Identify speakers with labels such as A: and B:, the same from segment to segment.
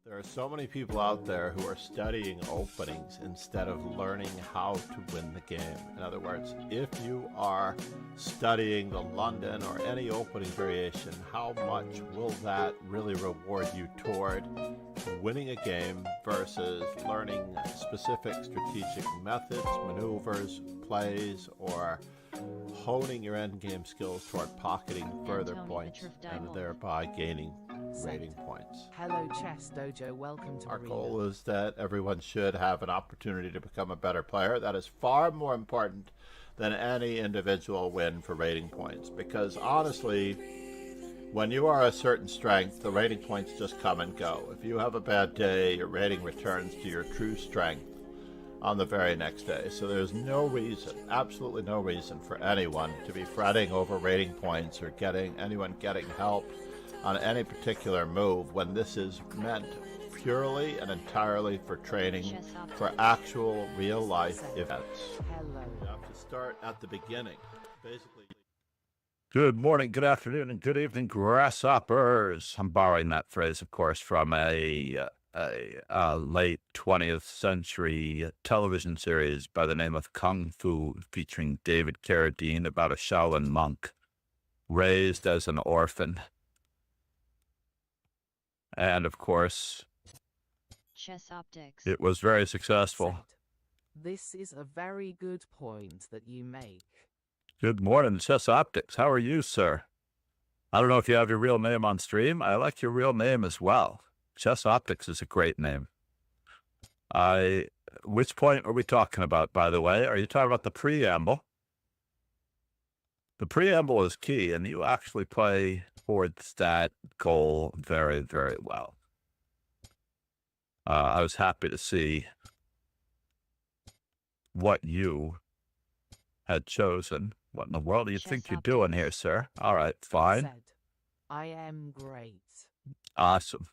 A: There are so many people out there who are studying openings instead of learning how to win the game. In other words, if you are studying the London or any opening variation, how much will that really reward you toward winning a game versus learning specific strategic methods, maneuvers, plays, or honing your endgame skills toward pocketing further points and thereby gaining rating points.
B: Hello Chess Dojo, welcome to
A: Our
B: Arena.
A: goal is that everyone should have an opportunity to become a better player. That is far more important than any individual win for rating points, because honestly, when you are a certain strength, the rating points just come and go. If you have a bad day, your rating returns to your true strength on the very next day. So there's no reason, absolutely no reason for anyone to be fretting over rating points or anyone getting help on any particular move when this is meant purely and entirely for training for actual real life events.
B: Hello.
A: You have to start at the beginning. Basically.
C: Good morning, good afternoon, and good evening, grasshoppers. I'm borrowing that phrase, of course, from a late 20th century television series by the name of Kung Fu, featuring David Carradine, about a Shaolin monk raised as an orphan. And of course,
D: Chess Optics.
C: it was very successful.
B: This is a very good point that you make.
C: Good morning, Chess Optics. How are you, sir? I don't know if you have your real name on stream. I like your real name as well. Chess Optics is a great name. Which point are we talking about, by the way? Are you talking about the preamble? The preamble is key, and you actually play towards that goal very, very well. I was happy to see what you had chosen. What in the world do you
D: Chess
C: think you're
D: Optics.
C: doing here, sir? All right, fine.
B: Said, I am great.
C: Awesome.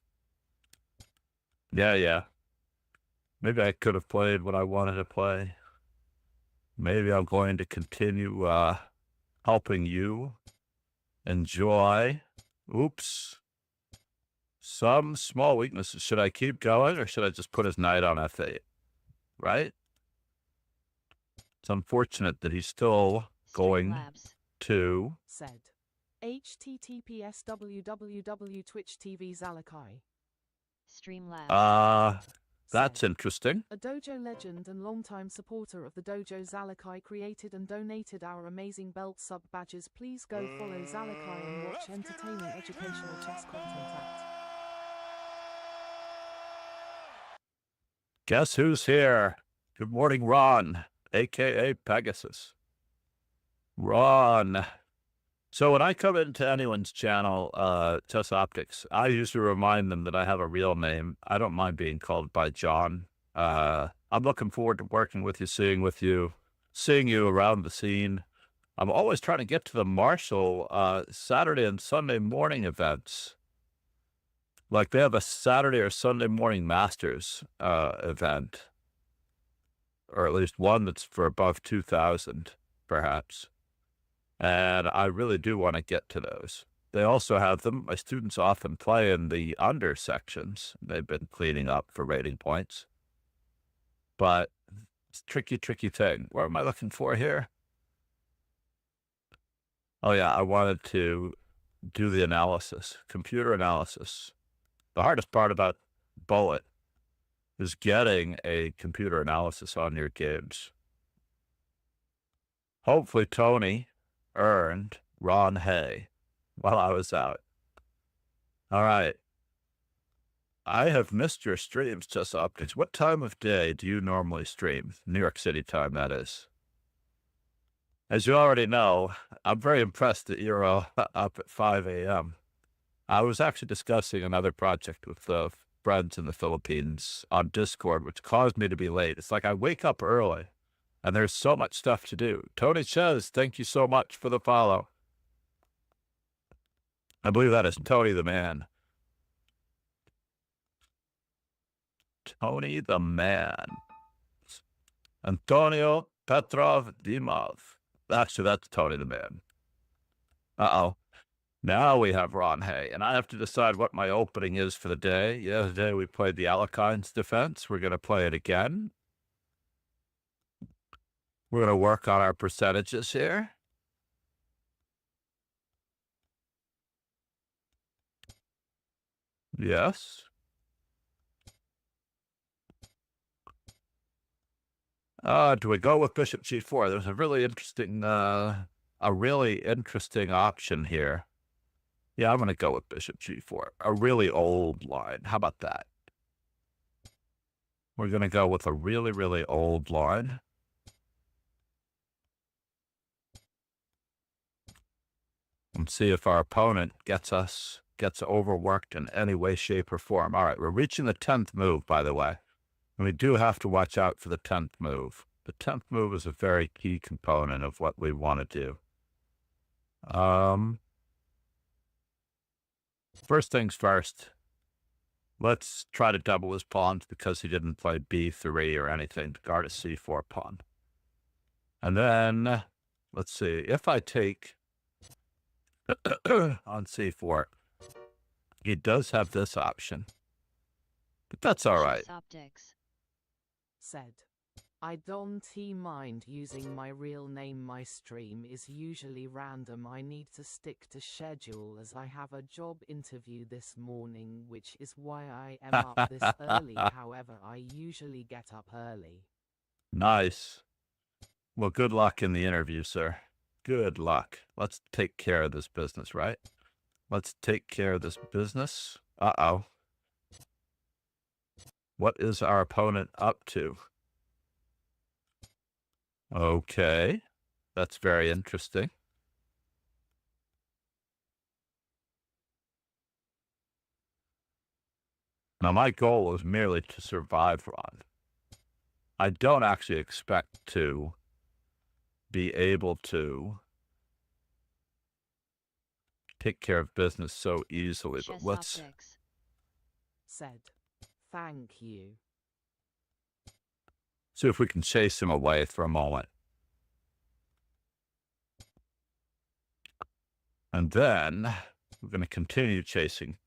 C: Yeah. Maybe I could have played what I wanted to play. Maybe I'm going to continue helping you enjoy. Oops. Some small weaknesses. Should I keep going or should I just put his knight on F8? Right? It's unfortunate that he's still going
D: Streamlabs.
C: to...
B: Said, https www Twitch TV Zalakai.
D: Streamlabs.
C: That's
B: Said,
C: interesting.
B: a dojo legend and longtime supporter of the dojo Zalakai created and donated our amazing belt sub badges. Please go follow Zalakai and watch entertaining educational chess content at
C: Guess who's here? Good morning, Ron, a.k.a. Pegasus. Ron. So when I come into anyone's channel, Chess Optics, I usually remind them that I have a real name. I don't mind being called by John. I'm looking forward to working with you, seeing you around the scene. I'm always trying to get to the Marshall Saturday and Sunday morning events. Like they have a Saturday or Sunday morning Masters event, or at least one that's for above 2,000, perhaps. And I really do want to get to those. They also have them. My students often play in the under sections. They've been cleaning up for rating points. But it's a tricky thing. What am I looking for here? Oh, yeah, I wanted to do the analysis, computer analysis. The hardest part about Bullet is getting a computer analysis on your games. Hopefully, Tony earned Ron Hay while I was out. All right. I have missed your streams, Chess Optics. What time of day do you normally stream? New York City time, that is. As you already know, I'm very impressed that you're up at 5 a.m. I was actually discussing another project with friends in the Philippines on Discord, which caused me to be late. It's like I wake up early, and there's so much stuff to do. Tony Ches, thank you so much for the follow. I believe that is Tony the Man. Tony the Man. Antonio Petrov Dimov. Actually, that's Tony the Man. Uh-oh. Now we have Ron Hay, and I have to decide what my opening is for the day. Yesterday we played the Alekine's defense. We're going to play it again. We're going to work on our percentages here. Yes. Do we go with Bishop G4? There's a really interesting option here. Yeah, I'm going to go with Bishop G4. A really old line. How about that? We're going to go with a really, really old line. And see if our opponent gets overworked in any way, shape, or form. All right, we're reaching the 10th move, by the way. And we do have to watch out for the 10th move. The 10th move is a very key component of what we want to do. First things first. Let's try to double his pawns because he didn't play B3 or anything to guard a C4 pawn. And then, let's see, if I take on C4, he does have this option. But that's all right.
D: Chess optics.
B: Said. I don't mind using my real name. My stream is usually random. I need to stick to schedule as I have a job interview this morning, which is why I am up this early. However, I usually get up early.
C: Nice. Well, good luck in the interview, sir. Good luck. Let's take care of this business, right? Let's take care of this business. Uh-oh. What is our opponent up to? Okay. That's very interesting. Now, my goal is merely to survive, Ron. I don't actually expect to be able to take care of business so easily, but let's...
D: Optics.
B: Said. Thank you.
C: See if we can chase him away for a moment. And then we're going to continue chasing.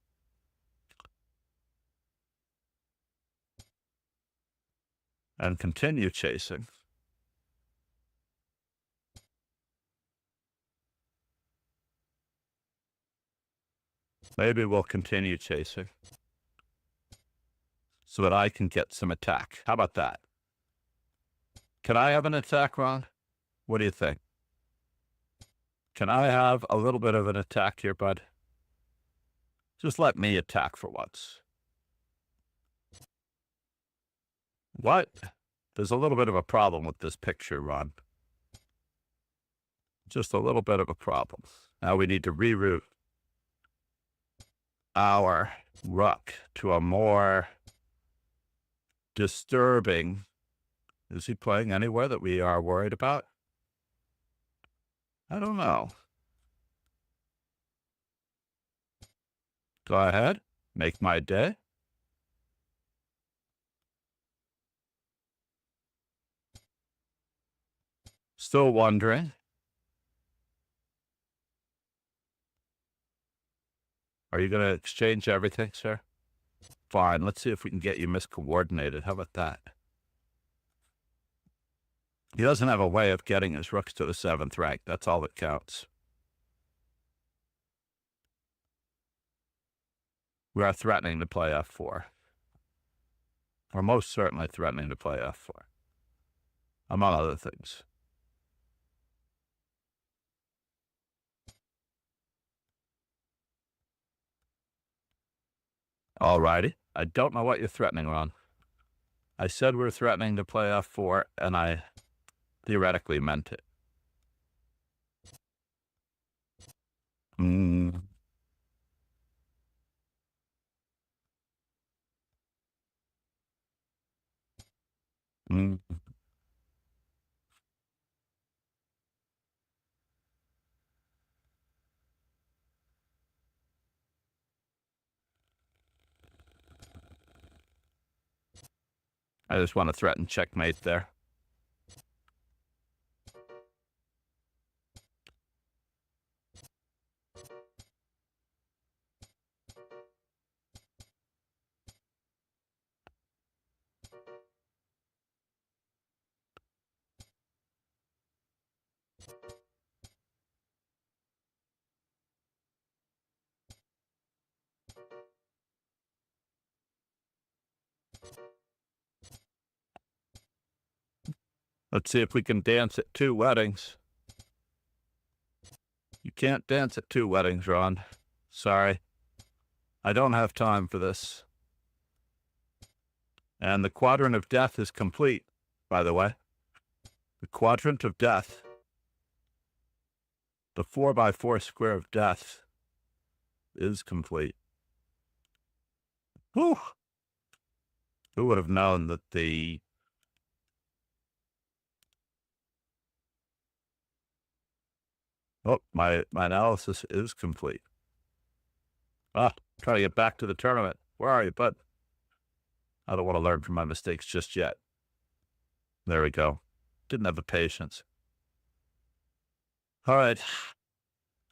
C: And continue chasing. Maybe we'll continue chasing so that I can get some attack. How about that? Can I have an attack, Ron? What do you think? Can I have a little bit of an attack here, bud? Just let me attack for once. What? There's a little bit of a problem with this picture, Ron. Just a little bit of a problem. Now we need to reroute our rook to a more disturbing... Is he playing anywhere that we are worried about? I don't know. Go ahead. Make my day. Still wondering. Are you going to exchange everything, sir? Fine. Let's see if we can get you miscoordinated. How about that? He doesn't have a way of getting his rooks to the 7th rank. That's all that counts. We are threatening to play F4. We're most certainly threatening to play F4. Among other things. Alrighty. I don't know what you're threatening, Ron. I said we're threatening to play F4, and I theoretically meant it. I just want to threaten checkmate there. Let's see if we can dance at 2 weddings. You can't dance at 2 weddings, Ron. Sorry. I don't have time for this. And the quadrant of death is complete, by the way. The quadrant of death. The 4x4 square of death is complete. Whew. Who would have known that the my analysis is complete. Trying to get back to the tournament. Where are you, bud? I don't want to learn from my mistakes just yet. There we go. Didn't have the patience. All right.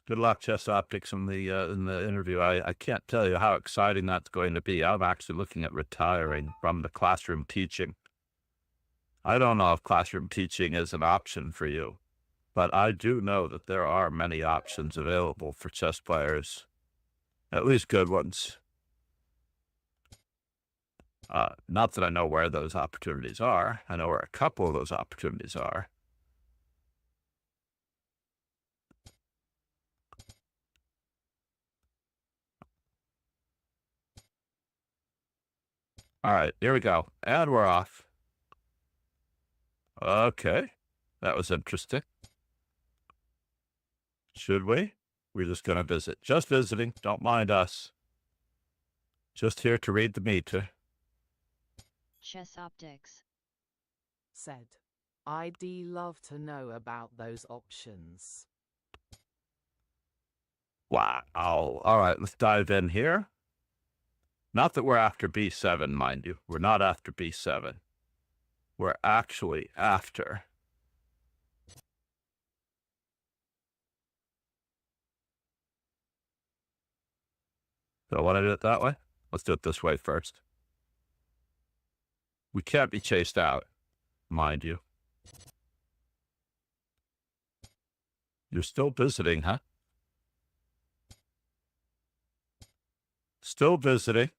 C: Good luck, Chess Optics, in the interview. I can't tell you how exciting that's going to be. I'm actually looking at retiring from the classroom teaching. I don't know if classroom teaching is an option for you, but I do know that there are many options available for chess players, at least good ones. Not that I know where those opportunities are. I know where a couple of those opportunities are. All right, here we go. And we're off. Okay, that was interesting. Should we? We're just going to visit. Just visiting. Don't mind us. Just here to read the meter.
D: Chess Optics.
B: Said. I'd love to know about those options.
C: Wow. All right, let's dive in here. Not that we're after B7, mind you. We're not after B7. We're actually after. So I want to do it that way? Let's do it this way first. We can't be chased out, mind you. You're still visiting, huh? Still visiting.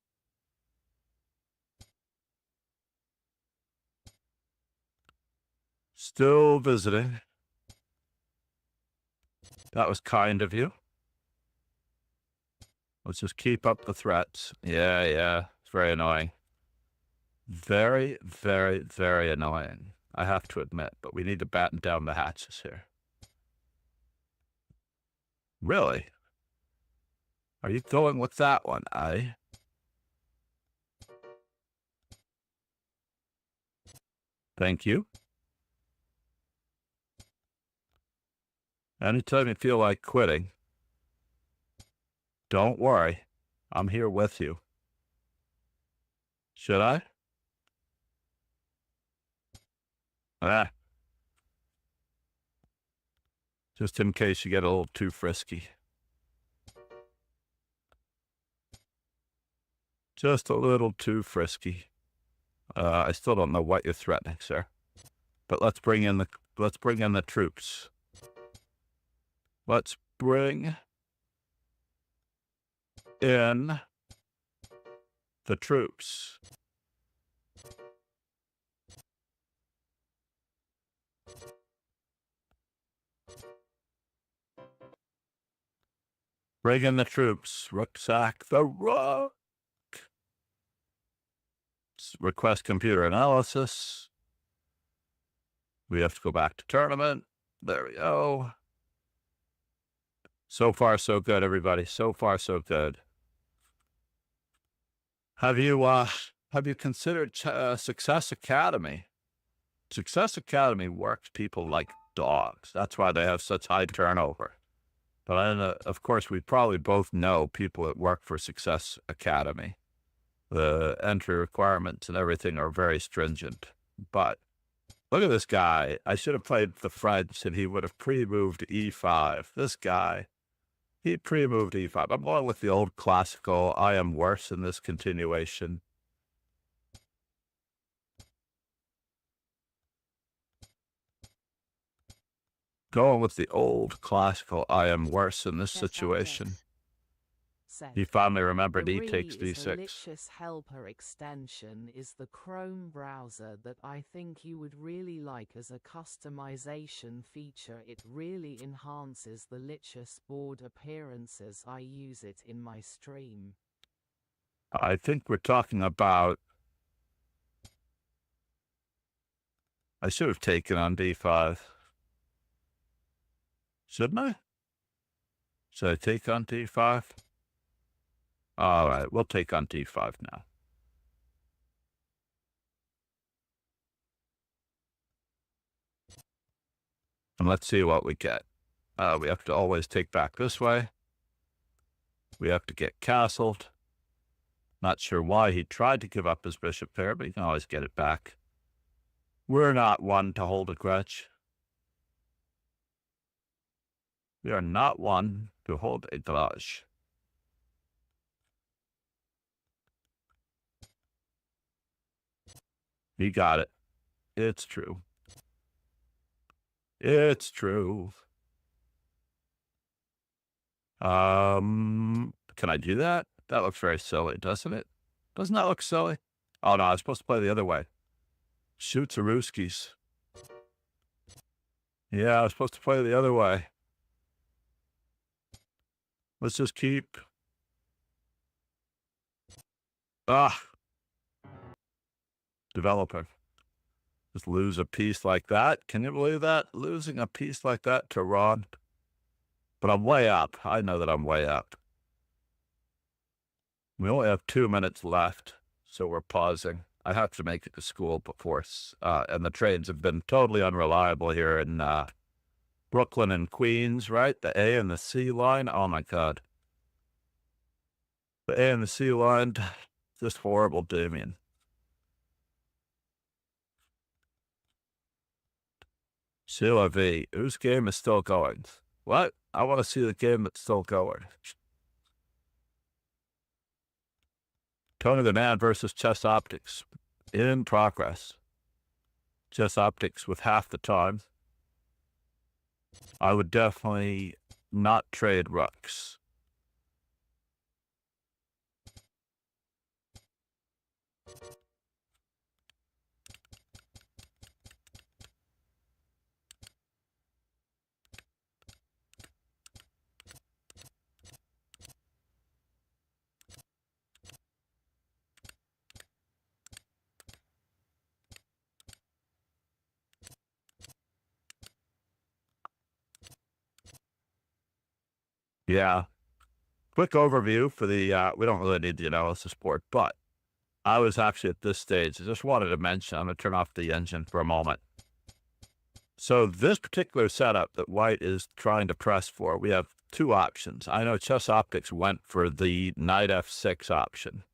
C: Still visiting. That was kind of you. Let's just keep up the threats. Yeah. It's very annoying. Very, very, very annoying, I have to admit, but we need to batten down the hatches here. Really? Are you going with that one, eh? Thank you. Anytime you feel like quitting, don't worry. I'm here with you. Should I? Just in case you get a little too frisky. Just a little too frisky. I still don't know what you're threatening, sir. But let's bring in the troops. Let's bring in the troops. Bring in the troops. Rucksack the rook. Request computer analysis. We have to go back to tournament. There we go. So far, so good, everybody. So far, so good. Have you considered Success Academy? Success Academy works people like dogs. That's why they have such high turnover. But of course, we probably both know people that work for Success Academy. The entry requirements and everything are very stringent. But look at this guy. I should have played the French and he would have pre-moved E5. This guy, he pre-moved E5. I'm going with the old classical, I am worse in this continuation. Going with the old classical, I am worse in this
D: Chess
C: situation.
D: Optics.
B: said.
C: He finally remembered
B: The
C: E
B: really
C: takes
B: is a
C: D6.
B: licious helper extension is the Chrome browser that I think you would really like as a customization feature. It really enhances the licious board appearances. I use it in my stream.
C: I think we're talking about... I should have taken on D5. Shouldn't I? Should I take on D5? All right, we'll take on D5 now. And let's see what we get. We have to always take back this way. We have to get castled. Not sure why he tried to give up his bishop there, but he can always get it back. We're not one to hold a grudge. We are not one to hold a grudge. He got it. It's true. It's true. Can I do that? That looks very silly, doesn't it? Doesn't that look silly? Oh no, I was supposed to play the other way. Shoot Zaruskis. Yeah, I was supposed to play the other way. Let's just keep... Developer. Just lose a piece like that. Can you believe that? Losing a piece like that to Ron. But I'm way up. I know that I'm way up. We only have 2 minutes left, so we're pausing. I have to make it to school before, and the trains have been totally unreliable here in Brooklyn and Queens, right? The A and the C line. Oh my God. The A and the C line, just horrible, Damien. Sheila V, whose game is still going? What? I want to see the game that's still going. Tony the Man versus Chess Optics. In progress. Chess Optics with half the time. I would definitely not trade rooks. Yeah. Quick overview for the, we don't really need the analysis board, but I was actually at this stage. I just wanted to mention, I'm going to turn off the engine for a moment. So this particular setup that White is trying to press for, we have 2 options. I know Chess Optics went for the knight f6 option,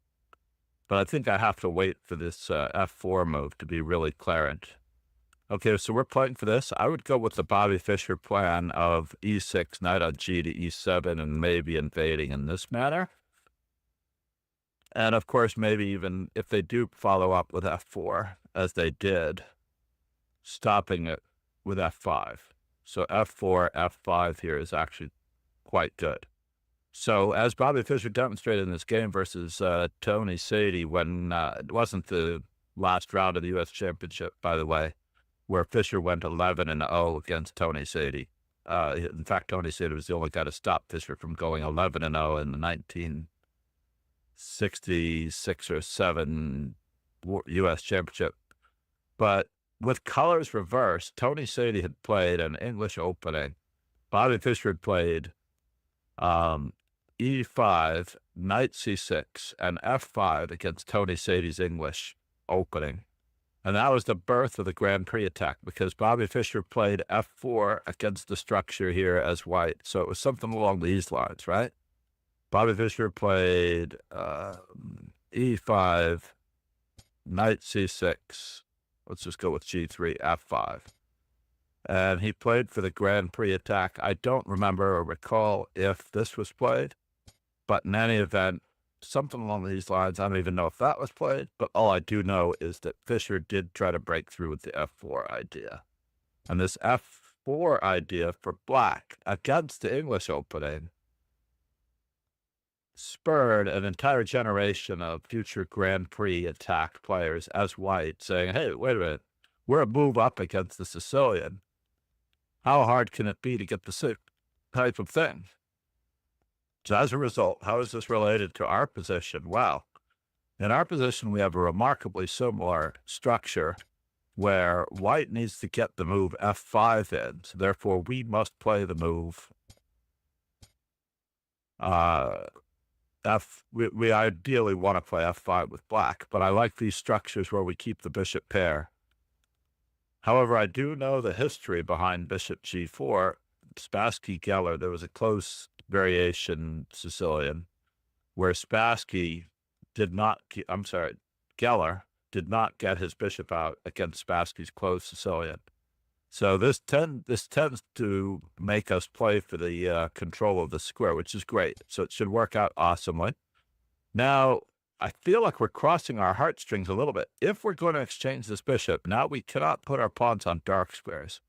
C: but I think I have to wait for this f4 move to be really clearant. Okay, so we're playing for this. I would go with the Bobby Fischer plan of e6, knight on g to e7, and maybe invading in this manner. And of course, maybe even if they do follow up with f4, as they did, stopping it with f5. So f4, f5 here is actually quite good. So as Bobby Fischer demonstrated in this game versus Tony Sadie, when it wasn't the last round of the U.S. Championship, by the way, where Fischer went 11-0 against Tony Sadie. In fact, Tony Sadie was the only guy to stop Fischer from going 11-0 in the 1966 or 7 U.S. Championship. But with colors reversed, Tony Sadie had played an English opening. Bobby Fischer had played e5, knight c6, and f5 against Tony Sadie's English opening. And that was the birth of the Grand Prix attack, because Bobby Fischer played f4 against the structure here as White. So it was something along these lines, right? Bobby Fischer played e5, knight c6. Let's just go with g3, f5. And he played for the Grand Prix attack. I don't remember or recall if this was played, but in any event, something along these lines. I don't even know if that was played, but all I do know is that Fischer did try to break through with the f4 idea. And this f4 idea for Black against the English opening spurred an entire generation of future Grand Prix attacked players as white, saying, hey, wait a minute, we're a move up against the Sicilian. How hard can it be to get the same type of thing? So as a result, how is this related to our position? Well, in our position, we have a remarkably similar structure where white needs to get the move f5 in. So therefore, we must play the move we ideally want to play f5 with black, but I like these structures where we keep the bishop pair. However, I do know the history behind bishop g4. Spassky Geller, there was a close variation Sicilian where Spassky Geller did not get his bishop out against Spassky's close Sicilian. So this tends to make us play for the control of the square, which is great. So it should work out awesomely. Now, I feel like we're crossing our heartstrings a little bit. If we're going to exchange this bishop, now we cannot put our pawns on dark squares.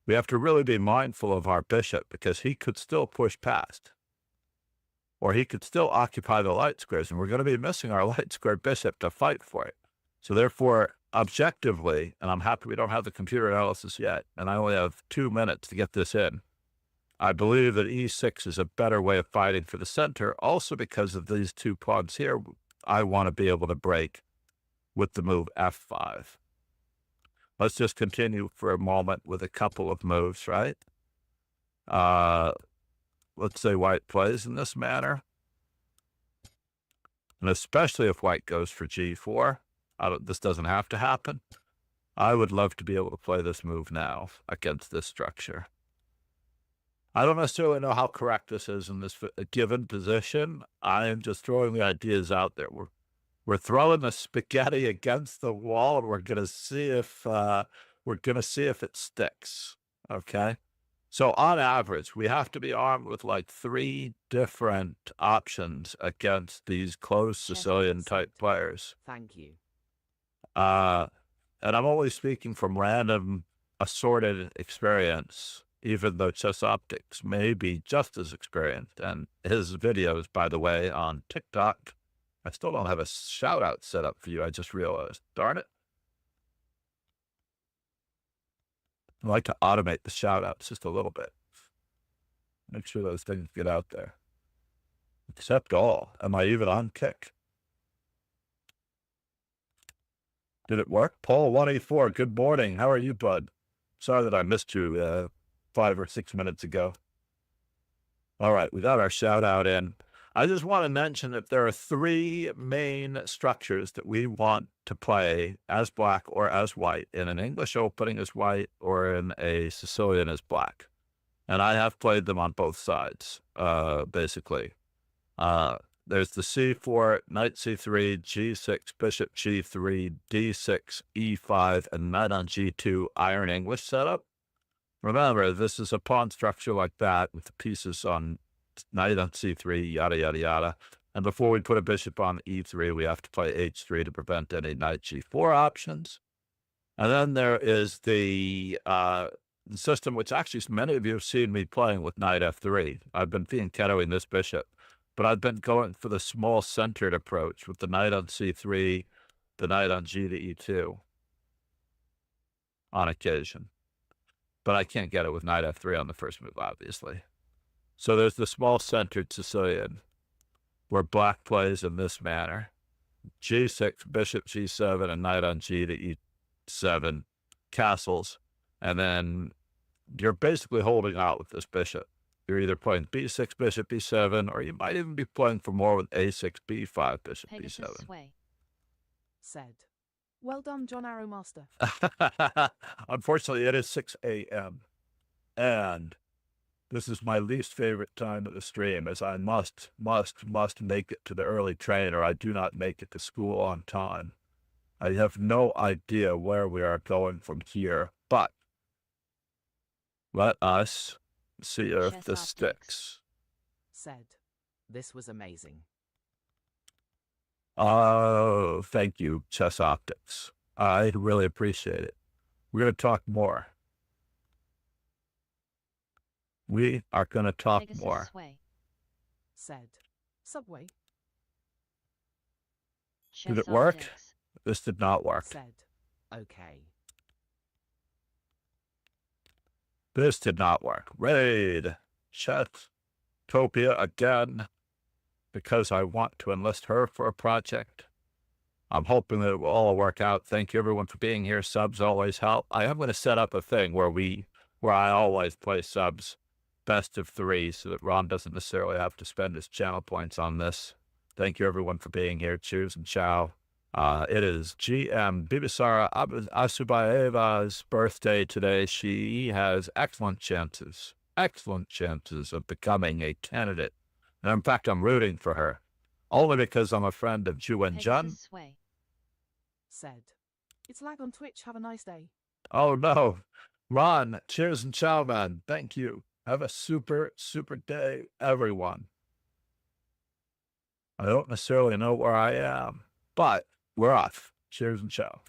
C: We have to really be mindful of our bishop because he could still push past. Or he could still occupy the light squares, and we're going to be missing our light square bishop to fight for it. So therefore, objectively, and I'm happy we don't have the computer analysis yet, and I only have 2 minutes to get this in, I believe that e6 is a better way of fighting for the center, also because of these two pawns here. I want to be able to break with the move f5. Let's just continue for a moment with a couple of moves, right? Let's say white plays in this manner. And especially if white goes for g4. This doesn't have to happen. I would love to be able to play this move now against this structure. I don't necessarily know how correct this is in this given position. I am just throwing the ideas out there. We're throwing the spaghetti against the wall, and we're going to see if it sticks. Okay. So on average, we have to be armed with like 3 different options against these close Sicilian type players.
B: Thank you.
C: And I'm only speaking from random assorted experience, even though Chess Optics may be just as experienced. And his videos, by the way, on TikTok, I still don't have a shout out set up for you. I just realized, darn it. I like to automate the shout outs just a little bit. Make sure those things get out there. Accept all. Am I even on Kick? Did it work? Paul 184, good morning. How are you, bud? Sorry that I missed you 5 or 6 minutes ago. All right, we got our shout out in. I just want to mention that there are 3 main structures that we want to play as black or as white in an English opening as white or in a Sicilian as black. And I have played them on both sides, basically. There's the c4, knight c3, g6, bishop g3, d6, e5, and knight on g2 iron English setup. Remember, this is a pawn structure like that with the pieces on knight on c3, yada, yada, yada. And before we put a bishop on e3, we have to play h3 to prevent any knight g4 options. And then there is the system, which actually many of you have seen me playing with knight f3. I've been fianchettoing this bishop, but I've been going for the small centered approach with the knight on c3, the knight on g to e2 on occasion. But I can't get it with knight f3 on the first move, obviously. So there's the small centered Sicilian, where black plays in this manner. g6, bishop g7, and knight on g to e7, castles. And then you're basically holding out with this bishop. You're either playing b6, bishop b7, or you might even be playing for more with a6, b5, bishop b7.
B: Said. Well done, John Arrowmaster.
C: Unfortunately, it is 6 a.m. And this is my least favorite time of the stream, as I must make it to the early train, or I do not make it to school on time. I have no idea where we are going from here, but let us see if this sticks.
B: Said. This was amazing.
C: Oh, thank you, Chess Optics. I really appreciate it. We're going to talk more. We are going to talk more.
B: Said. Subway.
C: Did
D: Chess
C: it work?
D: optics.
C: This did not work.
B: Said. Okay.
C: This did not work. Raid. Chatopia again. Because I want to enlist her for a project. I'm hoping that it will all work out. Thank you everyone for being here. Subs always help. I am going to set up a thing where I always play subs best of 3 so that Ron doesn't necessarily have to spend his channel points on this. Thank you everyone for being here. Cheers and ciao. It is GM Bibisara Assaubayeva's birthday today. She has excellent chances of becoming a candidate. And in fact, I'm rooting for her. Only because I'm a friend of Ju and Jun.
D: Pegasus Sway.
B: Said. It's lag on Twitch. Have a nice day.
C: Oh no. Ron, cheers and ciao, man. Thank you. Have a super, super day, everyone. I don't necessarily know where I am, but we're off. Cheers and ciao.